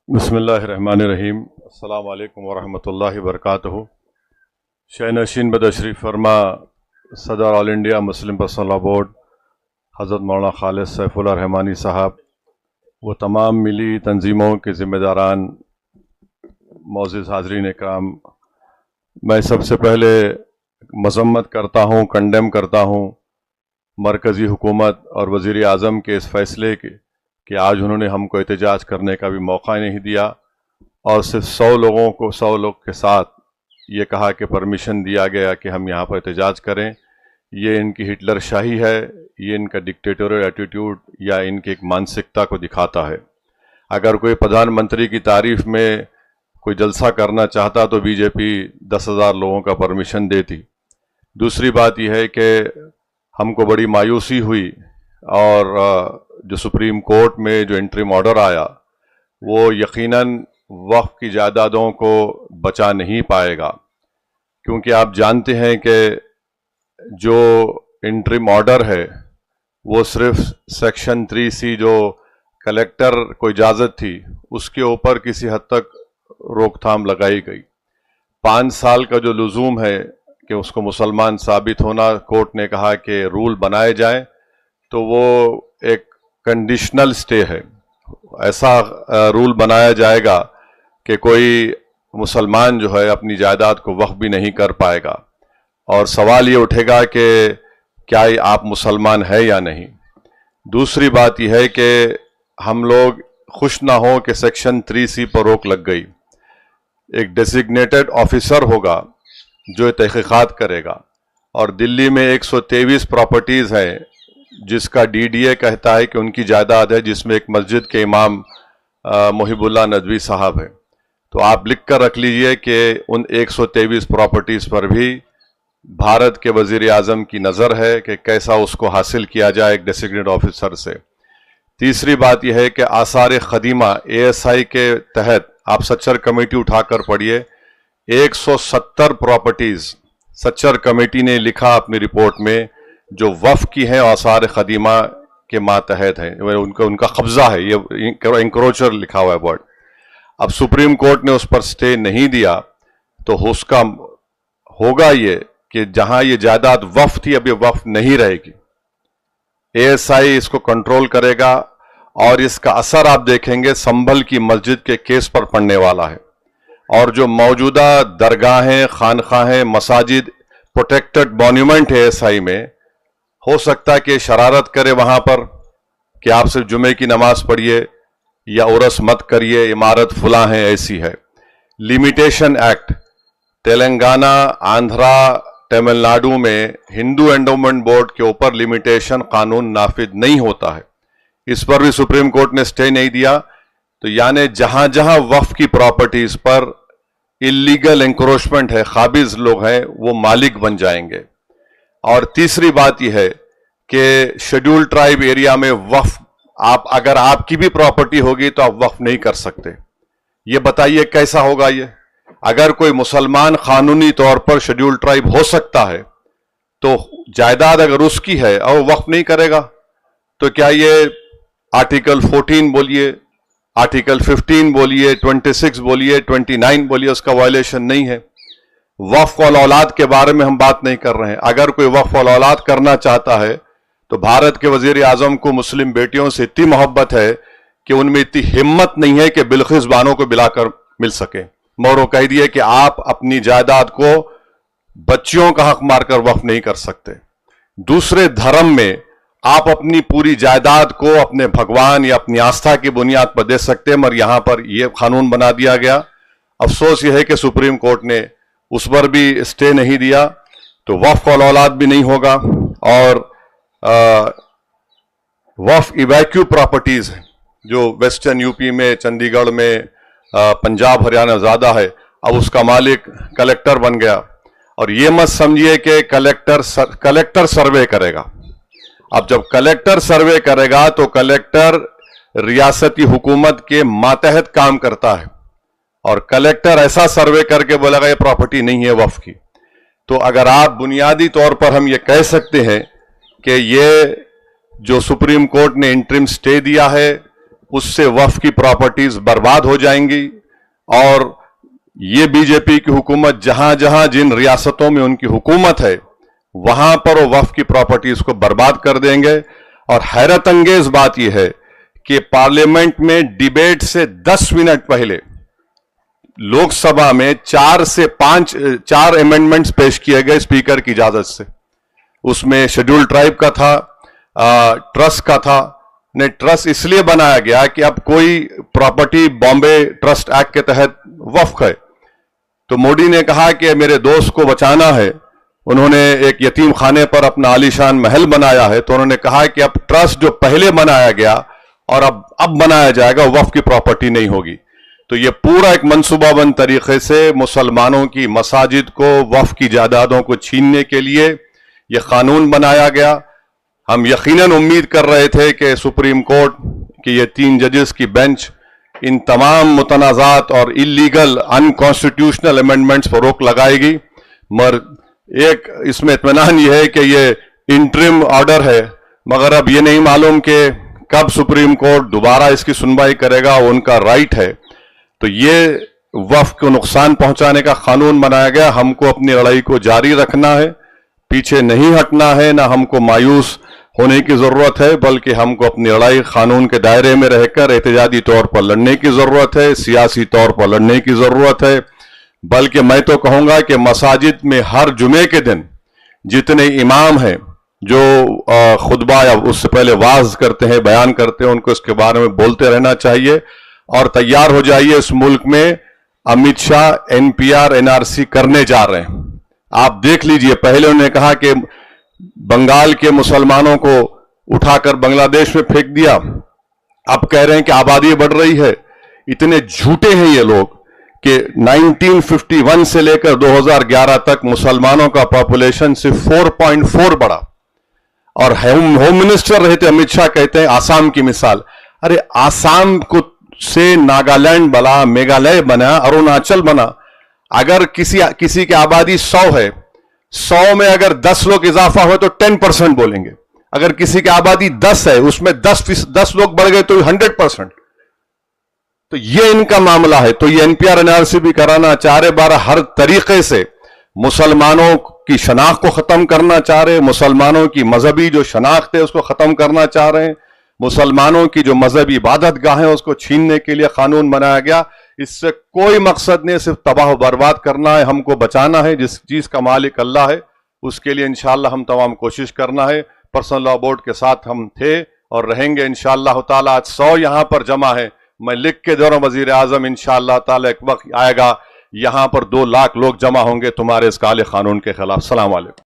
बिस्मिल्लाहिर्रहमानिर्रहीम। अस्सलामु अलैकुम वरहमतुल्लाहि वबरकातुहू। शहनशीन बतशरीफ़ फरमा सदर all India Muslim personal law board हज़रत मौलाना खालिद सैफुल्लाह रहमानी साहब, वो तमाम मिली तंजीमों के ज़िम्मेदारान, मोअज़्ज़िज़ हाज़रीन इकराम, मैं सबसे पहले मज़म्मत करता हूँ, कंडेम करता हूँ मरकज़ी हुकूमत और वज़ीर आज़म के इस फ़ैसले के कि आज उन्होंने हमको एहतजाज करने का भी मौका नहीं दिया और सिर्फ 100 लोग के साथ ये कहा कि परमिशन दिया गया कि हम यहाँ पर एहतजाज करें। ये इनकी हिटलर शाही है, ये इनका डिक्टेटोरियल एटीट्यूड या इनकी एक मानसिकता को दिखाता है। अगर कोई प्रधानमंत्री की तारीफ में कोई जलसा करना चाहता तो बीजेपी 10,000 लोगों का परमिशन देती। दूसरी बात यह है कि हमको बड़ी मायूसी हुई और जो सुप्रीम कोर्ट में जो इंटरिम ऑर्डर आया वो यकीनन वक्फ की जायदादों को बचा नहीं पाएगा, क्योंकि आप जानते हैं कि जो इंटरिम ऑर्डर है वो सिर्फ सेक्शन 3C जो कलेक्टर को इजाज़त थी उसके ऊपर किसी हद तक रोकथाम लगाई गई। 5 साल का जो लुज़ूम है कि उसको मुसलमान साबित होना, कोर्ट ने कहा कि रूल बनाए जाए, तो वो एक कंडीशनल स्टे है। ऐसा रूल बनाया जाएगा कि कोई मुसलमान जो है अपनी जायदाद को वक्फ भी नहीं कर पाएगा और सवाल ये उठेगा कि क्या आप मुसलमान है या नहीं। दूसरी बात यह है कि हम लोग खुश ना हो कि सेक्शन 3C पर रोक लग गई। एक डेजिग्नेटेड ऑफिसर होगा जो तहकीकात करेगा और दिल्ली में 123 प्रॉपर्टीज़ हैं जिसका DDA कहता है कि उनकी जायदाद है, जिसमें एक मस्जिद के इमाम मुहिबुल्लाह नदवी साहब है। तो आप लिख कर रख लीजिए कि उन 123 प्रॉपर्टीज़ पर भी भारत के वज़ीर आज़म की नज़र है कि कैसा उसको हासिल किया जाए एक डेजिग्नेटेड ऑफिसर से। तीसरी बात यह है कि आसार ख़दीमा ASI के तहत आप सच्चर कमेटी उठाकर पढ़िए, 170 प्रॉपर्टीज़ सच्चर कमेटी ने लिखा अपनी रिपोर्ट में जो वफ़ की हैं आसार ख़दीमा के मातहत हैं, उनका कब्ज़ा है, ये इंक्रोचर लिखा हुआ है वर्ड। अब सुप्रीम कोर्ट ने उस पर स्टे नहीं दिया तो उसका होगा ये कि जहां ये जायदाद वफ़ थी अब ये वफ़ नहीं रहेगी। ASI इसको कंट्रोल करेगा और इसका असर आप देखेंगे संभल की मस्जिद के केस पर पड़ने वाला है। और जो मौजूदा दरगाहें, खानखाहें, मसाजिद प्रोटेक्टेड मॉन्यूमेंट है ASI में, हो सकता है कि शरारत करे वहां पर कि आप सिर्फ जुमे की नमाज पढ़िए या उरस मत करिए, इमारत फुला है, ऐसी है। लिमिटेशन एक्ट तेलंगाना, आंध्रा, तमिलनाडु में हिंदू एंडोमेंट बोर्ड के ऊपर लिमिटेशन कानून नाफिज नहीं होता है, इस पर भी सुप्रीम कोर्ट ने स्टे नहीं दिया। तो यानी जहां जहां वक्फ की प्रॉपर्टीज पर इलीगल एंक्रोचमेंट है, काबिज लोग हैं, वो मालिक बन जाएंगे। और तीसरी बात यह है कि शेड्यूल ट्राइब एरिया में वक्फ अगर आपकी भी प्रॉपर्टी होगी तो आप वक्फ नहीं कर सकते। ये बताइए कैसा होगा ये? अगर कोई मुसलमान कानूनी तौर पर शेड्यूल ट्राइब हो सकता है तो जायदाद अगर उसकी है और वक्फ नहीं करेगा तो क्या ये आर्टिकल 14 बोलिए, आर्टिकल 15 बोलिए, 26 बोलिए, 29 बोलिए, उसका वायलेशन नहीं है? वक्फ और औलाद के बारे में हम बात नहीं कर रहे हैं। अगर कोई वक्फ और औलाद करना चाहता है तो भारत के वजीर आजम को मुस्लिम बेटियों से इतनी मोहब्बत है कि उनमें इतनी हिम्मत नहीं है कि बिल्किस बानो को बिलाकर मिल सके। मोरो कह दिए कि आप अपनी जायदाद को बच्चियों का हक मारकर वक्फ नहीं कर सकते। दूसरे धर्म में आप अपनी पूरी जायदाद को अपने भगवान या अपनी आस्था की बुनियाद पर दे सकते हैं, मगर यहां पर यह कानून बना दिया गया। अफसोस यह है कि सुप्रीम कोर्ट ने उस पर भी स्टे नहीं दिया, तो वक्फ और औलाद भी नहीं होगा। और वक्फ इवैक्यू प्रॉपर्टीज जो वेस्टर्न यूपी में, चंडीगढ़ में, पंजाब हरियाणा ज्यादा है, अब उसका मालिक कलेक्टर बन गया। और ये मत समझिए कि कलेक्टर सर्वे करेगा। अब जब कलेक्टर सर्वे करेगा तो कलेक्टर रियासती हुकूमत के मातहत काम करता है और कलेक्टर ऐसा सर्वे करके बोलेगा ये प्रॉपर्टी नहीं है वक्फ की। तो अगर आप बुनियादी तौर पर हम ये कह सकते हैं कि ये जो सुप्रीम कोर्ट ने इंटरिम स्टे दिया है उससे वक्फ की प्रॉपर्टीज बर्बाद हो जाएंगी। और ये बीजेपी की हुकूमत जहां जहां जिन रियासतों में उनकी हुकूमत है वहां पर वो वक्फ की प्रॉपर्टीज को बर्बाद कर देंगे। और हैरत अंगेज बात यह है कि पार्लियामेंट में डिबेट से 10 मिनट पहले लोकसभा में 4 अमेंडमेंट्स पेश किए गए स्पीकर की इजाजत से। उसमें शेड्यूल्ड ट्राइब का था, ट्रस्ट का था। ने ट्रस्ट इसलिए बनाया गया कि अब कोई प्रॉपर्टी बॉम्बे ट्रस्ट एक्ट के तहत वक्फ है, तो मोदी ने कहा कि मेरे दोस्त को बचाना है। उन्होंने एक यतीम खाने पर अपना आलीशान महल बनाया है, तो उन्होंने कहा कि अब ट्रस्ट जो पहले बनाया गया और अब बनाया जाएगा वक्फ की प्रॉपर्टी नहीं होगी। तो ये पूरा एक मंसूबाबंद तरीके से मुसलमानों की मसाजिद को, वक्फ की जायदादों को छीनने के लिए यह कानून बनाया गया। हम यकीनन उम्मीद कर रहे थे कि सुप्रीम कोर्ट की ये 3 जजेस की बेंच इन तमाम मुतनाज़ात और इलीगल अनकॉन्स्टिट्यूशनल अमेंडमेंट्स पर रोक लगाएगी, मगर एक इसमें इत्मीनान यह है कि ये इंटरिम ऑर्डर है, मगर अब ये नहीं मालूम कि कब सुप्रीम कोर्ट दोबारा इसकी सुनवाई करेगा, वो उनका राइट है। तो ये वक्फ को नुकसान पहुंचाने का कानून बनाया गया। हमको अपनी लड़ाई को जारी रखना है, पीछे नहीं हटना है, ना हमको मायूस होने की जरूरत है, बल्कि हमको अपनी लड़ाई कानून के दायरे में रहकर एहतजाजी तौर पर लड़ने की जरूरत है, सियासी तौर पर लड़ने की जरूरत है। बल्कि मैं तो कहूंगा कि मसाजिद में हर जुमे के दिन जितने इमाम हैं जो खुतबा या उससे पहले वाज करते हैं, बयान करते हैं, उनको इसके बारे में बोलते रहना चाहिए। और तैयार हो जाइए, इस मुल्क में अमित शाह NPR NRC करने जा रहे हैं। आप देख लीजिए, पहले उन्होंने कहा कि बंगाल के मुसलमानों को उठाकर बांग्लादेश में फेंक दिया, अब कह रहे हैं कि आबादी बढ़ रही है। इतने झूठे हैं ये लोग कि 1951 से लेकर 2011 तक मुसलमानों का पॉपुलेशन सिर्फ 4.4 बढ़ा। और होम मिनिस्टर रहे थे अमित शाह, कहते हैं आसाम की मिसाल। अरे आसाम को से नागालैंड बना, मेघालय बना, अरुणाचल बना। अगर किसी की आबादी 100 है, 100 में अगर 10 लोग इजाफा हो तो 10% बोलेंगे। अगर किसी की आबादी 10 है, उसमें 10 लोग बढ़ गए तो 100%। तो ये इनका मामला है। तो ये NPR NRC भी कराना चाह रहे, 12 हर तरीके से मुसलमानों की शनाख्त को खत्म करना चाह रहे, मुसलमानों की मजहबी जो शनाख्त है उसको खत्म करना चाह रहे हैं, मुसलमानों की जो मजहबी इबादत गाहें उसको छीनने के लिए कानून बनाया गया। इससे कोई मकसद नहीं, सिर्फ तबाह बर्बाद करना है, हमको बचाना है। जिस चीज का मालिक अल्लाह है, उसके लिए इंशाअल्लाह हम तमाम कोशिश करना है। पर्सनल लॉ बोर्ड के साथ हम थे और रहेंगे इंशाअल्लाह ताला। आज 100 यहां पर जमा है, मैं लिख के दे रहा हूं वजीर आजम, इंशाअल्लाह ताला एक वक्त आएगा यहां पर 2 लाख लोग जमा होंगे तुम्हारे इस काले कानून के खिलाफ। सलाम वालेकुम।